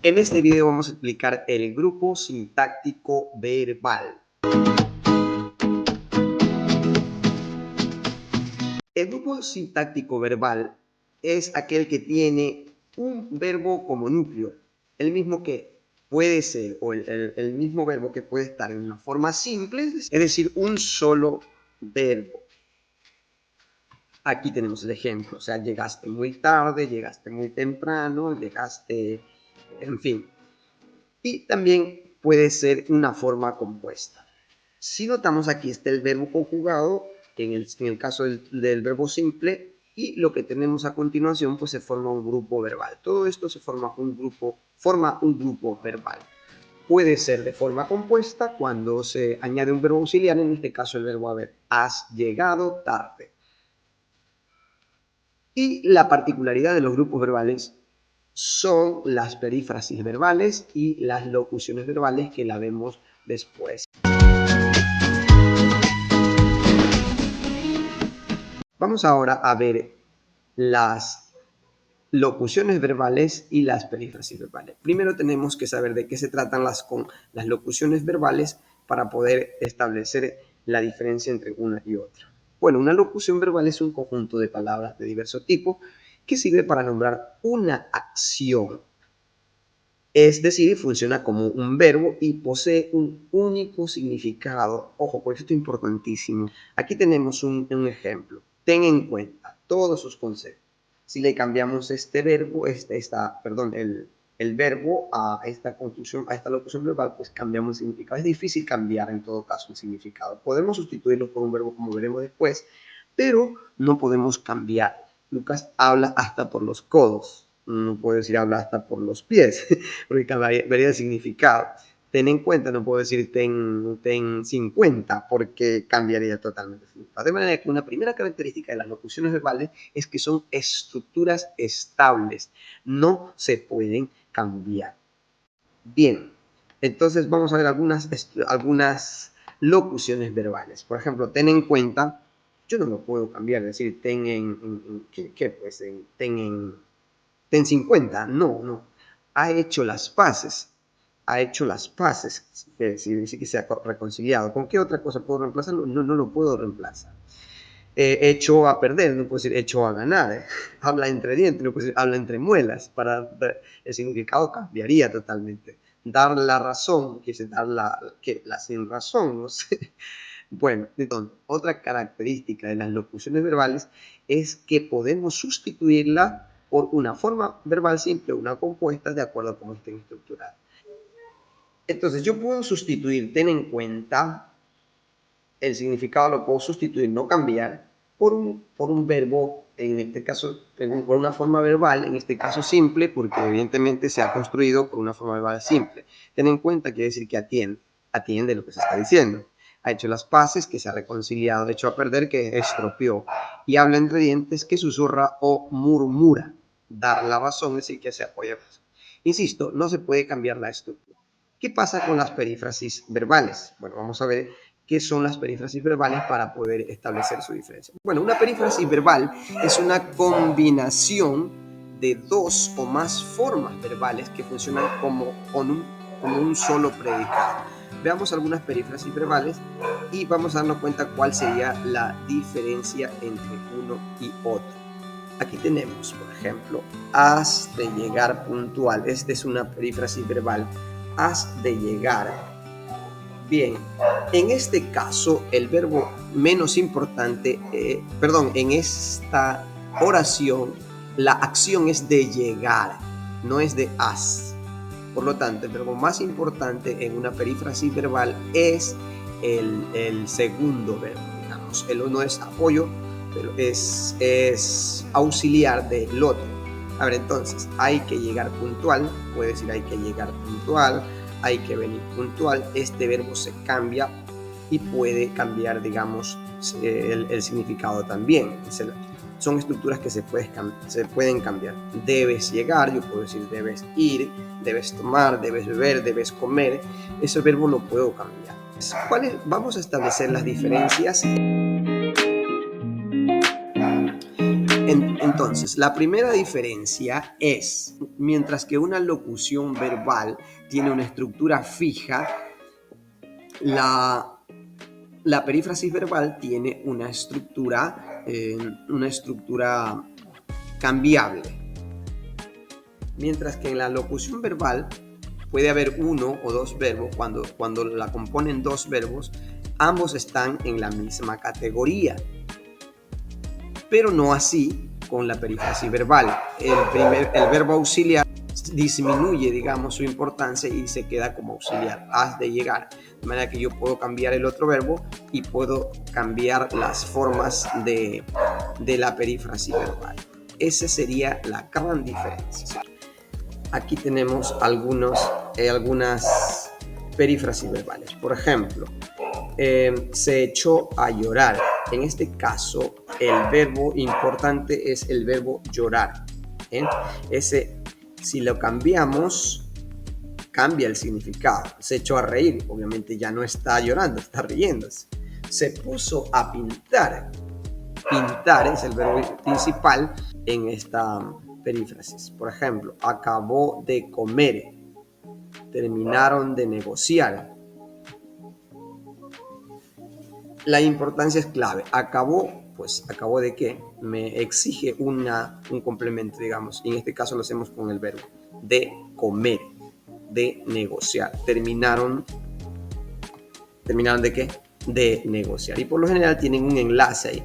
En este video vamos a explicar el grupo sintáctico verbal. El grupo sintáctico verbal es aquel que tiene un verbo como núcleo, el mismo que puede ser, o el mismo verbo que puede estar en una forma simple, es decir, un solo verbo. Aquí tenemos el ejemplo, o sea, llegaste muy tarde, llegaste muy temprano, llegaste, en fin. Y también puede ser una forma compuesta. Si notamos, aquí está el verbo conjugado, en el caso del verbo simple, y lo que tenemos a continuación, pues se forma un grupo verbal. Todo esto se forma un grupo verbal. Puede ser de forma compuesta cuando se añade un verbo auxiliar, en este caso el verbo haber. Has llegado tarde. Y la particularidad de los grupos verbales son las perífrasis verbales y las locuciones verbales, que la vemos después. Vamos ahora a ver las locuciones verbales y las perífrasis verbales. Primero tenemos que saber de qué se tratan las locuciones verbales para poder establecer la diferencia entre una y otra. Bueno, una locución verbal es un conjunto de palabras de diverso tipo que sirve para nombrar una acción. Es decir, funciona como un verbo y posee un único significado. Ojo, por esto es importantísimo. Aquí tenemos un ejemplo. Ten en cuenta todos sus conceptos. Si le cambiamos este verbo, el verbo a esta construcción, a esta locución verbal, pues cambiamos el significado. Es difícil cambiar en todo caso el significado. Podemos sustituirlo por un verbo, como veremos después, pero no podemos cambiar. Lucas habla hasta por los codos. No puedo decir habla hasta por los pies, porque cambiaría el significado. Ten en cuenta, no puedo decir ten 50, porque cambiaría totalmente el significado. De manera que una primera característica de las locuciones verbales es que son estructuras estables, no se pueden cambiar. Bien, entonces vamos a ver algunas locuciones verbales. Por ejemplo, ten en cuenta, yo no lo puedo cambiar, es decir, ten 50, no. Ha hecho las paces, quiere decir que se ha reconciliado. ¿Con qué otra cosa puedo reemplazarlo? No lo puedo reemplazar. Hecho a perder, no puedo decir hecho a ganar. Habla entre dientes, no puedo decir habla entre muelas. El significado cambiaría totalmente. Dar la razón, quiere decir dar la sin razón, no sé. Bueno, entonces, otra característica de las locuciones verbales es que podemos sustituirla por una forma verbal simple, una compuesta, de acuerdo a cómo estén estructuradas. Entonces, yo puedo sustituir, ten en cuenta, el significado lo puedo sustituir, no cambiar, por un verbo, en este caso, por una forma verbal, en este caso simple, porque evidentemente se ha construido por una forma verbal simple. Ten en cuenta, quiere decir que atiende lo que se está diciendo. Ha hecho las paces, que se ha reconciliado, echó a perder, que estropeó, y habla entre dientes, que susurra o murmura. Dar la razón, es decir, que se apoya. Insisto, no se puede cambiar la estructura. ¿Qué pasa con las perífrasis verbales? Bueno, vamos a ver qué son las perífrasis verbales para poder establecer su diferencia. Bueno, una perífrasis verbal es una combinación de dos o más formas verbales que funcionan como un solo predicado. Veamos algunas perífrasis verbales y vamos a darnos cuenta cuál sería la diferencia entre uno y otro. Aquí tenemos, por ejemplo, has de llegar puntual. Esta es una perífrasis verbal. Has de llegar. Bien, en este caso, el verbo menos importante, en esta oración, la acción es de llegar, no es de has. Por lo tanto, el verbo más importante en una perífrasis verbal es el segundo verbo, digamos. El uno es apoyo, pero es auxiliar del otro. A ver, entonces, hay que llegar puntual, puede decir hay que llegar puntual, hay que venir puntual. Este verbo se cambia y puede cambiar, digamos, el significado también. Son estructuras que se pueden cambiar. Debes llegar, yo puedo decir debes ir, debes tomar, debes beber, debes comer. Ese verbo lo puedo cambiar. Vamos a establecer las diferencias. Entonces, la primera diferencia es, mientras que una locución verbal tiene una estructura fija, la perífrasis verbal tiene una estructura cambiable. Mientras que en la locución verbal puede haber uno o dos verbos, cuando la componen dos verbos, ambos están en la misma categoría. Pero no así con la perífrasis verbal. El verbo auxiliar disminuye, digamos, su importancia y se queda como auxiliar, has de llegar. De manera que yo puedo cambiar el otro verbo y puedo cambiar las formas de la perífrasis verbal. Esa sería la gran diferencia. Aquí tenemos algunas perífrasis verbales. Por ejemplo, se echó a llorar. En este caso, el verbo importante es el verbo llorar. Ese, si lo cambiamos, cambia el significado. Se echó a reír. Obviamente ya no está llorando, está riéndose. Se puso a pintar. Pintar es el verbo principal en esta perífrasis. Por ejemplo, acabó de comer. Terminaron de negociar. La importancia es clave. Acabó, pues acabó de qué? Me exige un complemento, digamos. Y en este caso lo hacemos con el verbo de comer, de negociar. ¿Terminaron de qué? De negociar. Y por lo general tienen un enlace ahí.